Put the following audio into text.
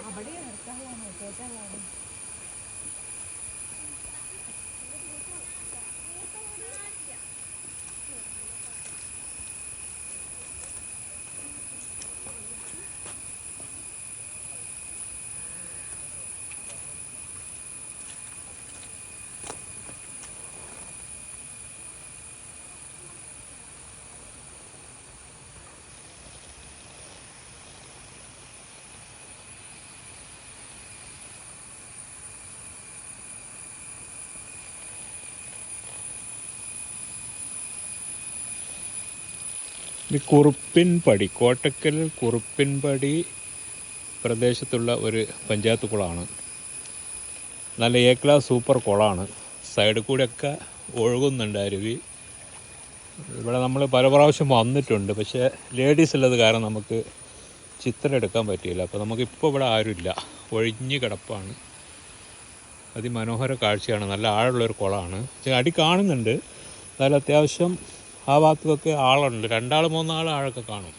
അവിടെ നിർത്താൻ കേട്ടാണ്. ഇത് കുറുപ്പിൻപടി, കോട്ടക്കൽ കുറുപ്പിൻപടി പ്രദേശത്തുള്ള ഒരു പഞ്ചായത്ത് കുളമാണ്. നല്ല എ ക്ലാസ് സൂപ്പർ കുളമാണ്. സൈഡിൽ കൂടെയൊക്കെ ഒഴുകുന്നുണ്ട് അരുവി. ഇവിടെ നമ്മൾ പല പ്രാവശ്യം വന്നിട്ടുണ്ട്, പക്ഷേ ലേഡീസ് ഉള്ളത് കാരണം നമുക്ക് ചിത്രം എടുക്കാൻ പറ്റിയില്ല. അപ്പോൾ നമുക്കിപ്പോൾ ഇവിടെ ആരുമില്ല, ഒഴിഞ്ഞ് കിടപ്പാണ്. അതിമനോഹര കാഴ്ചയാണ്. നല്ല ആഴമുള്ളൊരു കുളമാണ്. അടി കാണുന്നുണ്ട്, എന്നാലും അത്യാവശ്യം ആ ഭാഗത്തൊക്കെ ആളുണ്ട്. 2 3 ആഴമൊക്കെ കാണും.